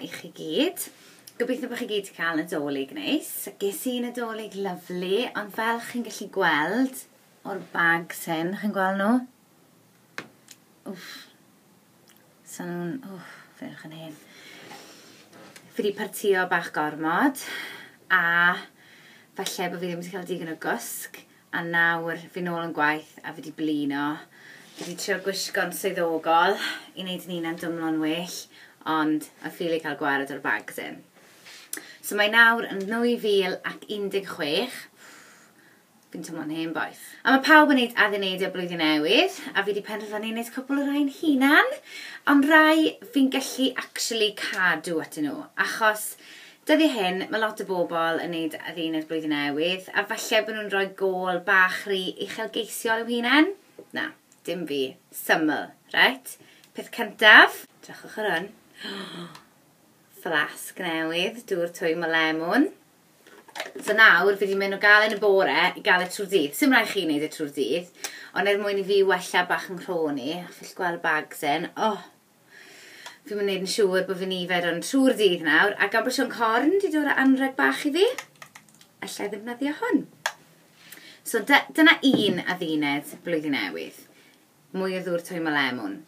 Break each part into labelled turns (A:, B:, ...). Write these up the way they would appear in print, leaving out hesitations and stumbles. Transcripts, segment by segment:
A: i chi gyd. Gobeithio bod chi gyd wedi cael Nadolig neis. Ges i Nadolig lyflu, ond fel chi'n gallu gweld o'r bags hyn, chi'n gweld nhw? Wff. So nhw'n, fyrch yn hyn. Fi wedi partio bach gormod, a falle bod fi ddim wedi cael digon o gwsg, a nawr fi nôl yn gwaith a fi wedi blino. Fi wedi trio gwisgo'n swyddogol i wneud yn un dwmlo'n well, ond a ffili cael gwared o'r bags hyn. So mae nawr yn 2016. Fi'n teimlo'n hen boeth. A mae pawb yn gwneud addunedau Blwyddyn Newydd, a fi wedi penderfynu wneud cwpl o rhai'n hunan, ond rhai fi'n gallu actually cadw atyn nhw, achos dyddi hyn, mae lot o bobl yn gwneud adduned Blwyddyn Newydd, a falle bod nhw'n rhoi gôl bach rhy uchelgeisiol i'w hunan. Na, dim fi. Syml, right? Peth cyntaf, drachwch ar hwn. Flasg newydd, dŵr twym o lemon. So nawr, fi wedi mynd o gael yn y bore i gael y trwy'r dydd. Sym rai chi wneud y trwy'r dydd, ond mwyn i fi wella bach yn croni, a chi'n gweld bags yn. Fi'n mynd wneud yn siŵr bod fi'n ifed o'n trwy'r dydd nawr, a gan bod Sion Corn wedi dod â anreg bach i fi, allai ddefnyddio hwn. So dyna un adduned Blwyddyn Newydd. Mwy o ddŵr twym o lemon.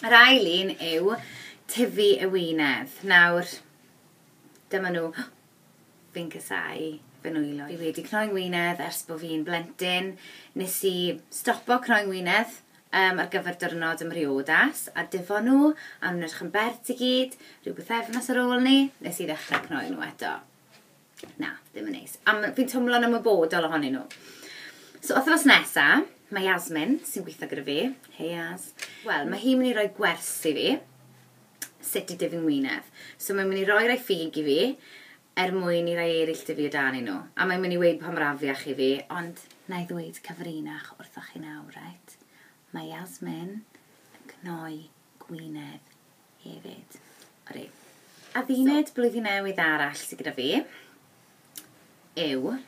A: Yr ail un yw tyfu y wynedd. Nawr, dyma nhw. Fi'n casau fy nwylo. Fi wedi cnoi'n wynedd ers bod fi'n blentyn. Nes i stopo cnoi'n wynedd ar gyfer diwrnod ym mhriodas, a difo nhw, a nhw'n edrych yn bert i gyd, rhyw bythefnos ar ôl ni, nes i ddechrau cnoi nhw eto. Na, ddim yn neis. A fi'n twmlo'n ymwybodol ohonyn nhw. So, wythnos nesa, mae Yasmin sy'n gweithio gyda fi. Hey Yas. Wel, mae hi'n mynd i roi gwers i fi, sut i dyfu'n wynedd. So mae'n mynd i roi ffug i fi, mwyn i rai eraill dyfu o dan nhw. A mae'n mynd i weid pa mor afiach i fi, ond na i ddweud cyfrinach wrthoch chi nawr, right? Mae Yasmin yn cnoi gwynedd hefyd. Ori. Adduned Blwyddyn Newydd arall sydd gyda fi yw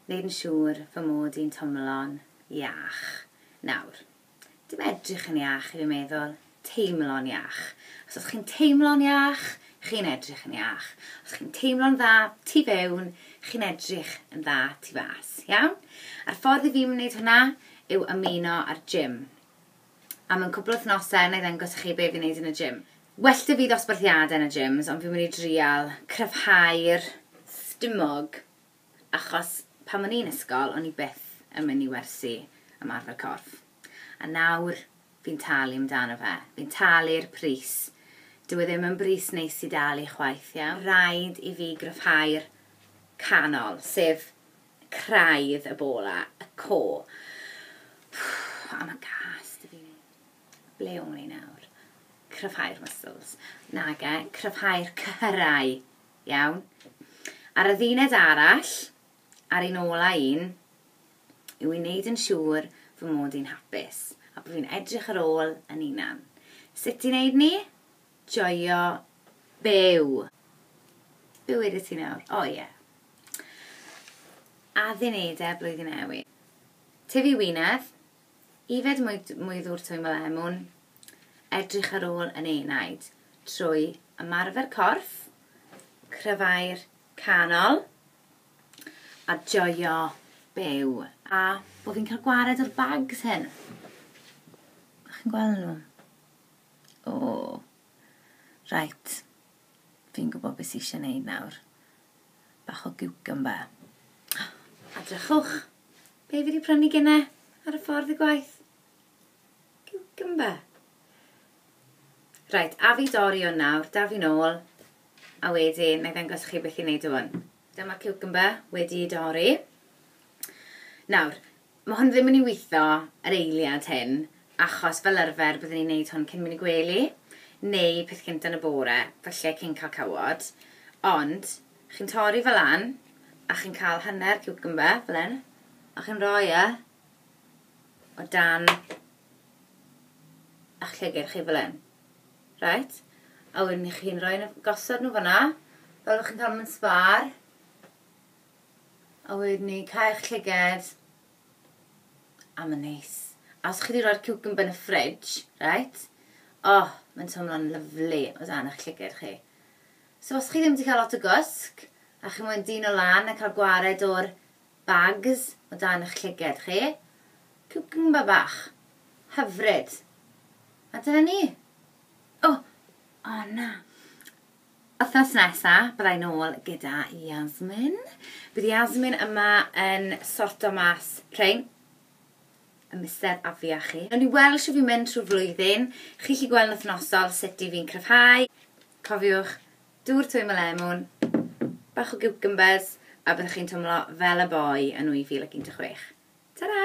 A: wneud yn siŵr fy mod i'n tomlon iach. Nawr, dim edrych yn iach i fi meddwl, teimlo'n iach. Os ydych chi'n teimlo'n iach, chi'n edrych yn iach. Os chi'n teimlo'n dda tu fewn, chi'n edrych yn dda tu fas. Iawn? A'r ffordd i fi'n wneud hwnna yw ymuno ar gym. A mewn cwbl o wythnosau na i ddangos i chi be fi'n wneud yn y gym. Well dy fi ddosbarthiadau yn y gyms, ond fi'n mynd i drial cryfhau'r stumog, achos pan o'n i'n ysgol, o'n i byth yn mynd i wersi ymarfer corff. A nawr, fi'n talu amdano fe. Fi'n talu'r pris. Dyw e ddim yn bris neis i dalu chwaith, iawn. Rhaid i fi gryfhau'r canol, sef craidd y bola, y co. A mae gas dy fi. Ble o'n i nawr? Cryfhau'r muscles. Nage, cryfhau'r cyrau, iawn. Ar y dduned arall, ar un ola un, yw i wneud yn siŵr fy mod i'n hapus, a bod fi'n edrych ar ôl yn unan. Sut i wneud ni? Joio byw. Byw wedi ti nawr? O ie. Addunedau Blwyddyn Newydd. Tyfu wynedd, ifed mwy ddŵr twym o lemon, edrych ar ôl yn enaid, trwy ymarfer corff, cryfau'r canol, a joio byw. A bod fi'n cael gwared o'r bags hyn. Chi'n gweld nhw? Right. Fi'n gwybod beth sy'n eisiau gwneud nawr. Bach o cucumber. A drychwch. Be fi wedi prynu gynnau ar y ffordd y gwaith? Cucumber. Right, a fi dorri o'n nawr, da fi nôl, a wedyn, na i ddangos chi beth i wneud o hwn. Dyma cucumber wedi dorri. Nawr, mae hwn ddim yn ei weithio yr eiliad hyn, achos fel arfer byddwn ni'n gwneud hwn cyn mynd i gwely, neu peth cynt yn y bore, falle cyn cael cawod. Ond, chi'n torri fel an, a chi'n cael hanner cucumber fel hyn, a chi'n rhoi o dan a'ch llygr chi fel hyn. Right? A wedyn chi'n rhoi gosod nhw fyna, fel chi'n cael mewn sbar. A wedyn ni cael eich llyged, a mae'n neis. A os chi wedi rhoi'r cucumber yn y fridge, right? Mae'n teimlo'n lyflu o dan eich llygad chi. So os chi ddim wedi cael lot o gwsg, a chi mwyn dyn o lan a cael gwared o'r bags o dan eich llygad chi, cucumber bach, hyfryd. A dyna ni. Na. Wythnos nesaf, byddai nôl gyda Yasmin. Bydd Yasmin yma yn sorto mas rhain. Y mister afia chi. Nawn ni weld sy'n fi'n mynd trwy'r flwyddyn. Chi'n gallu gweld yn wythnosol sut i fi'n cryfhau. Cofiwch, dŵr twym y lemon, bach o cucumbers, a byddwch chi'n teimlo fel y boi yn 2016. Ta-da!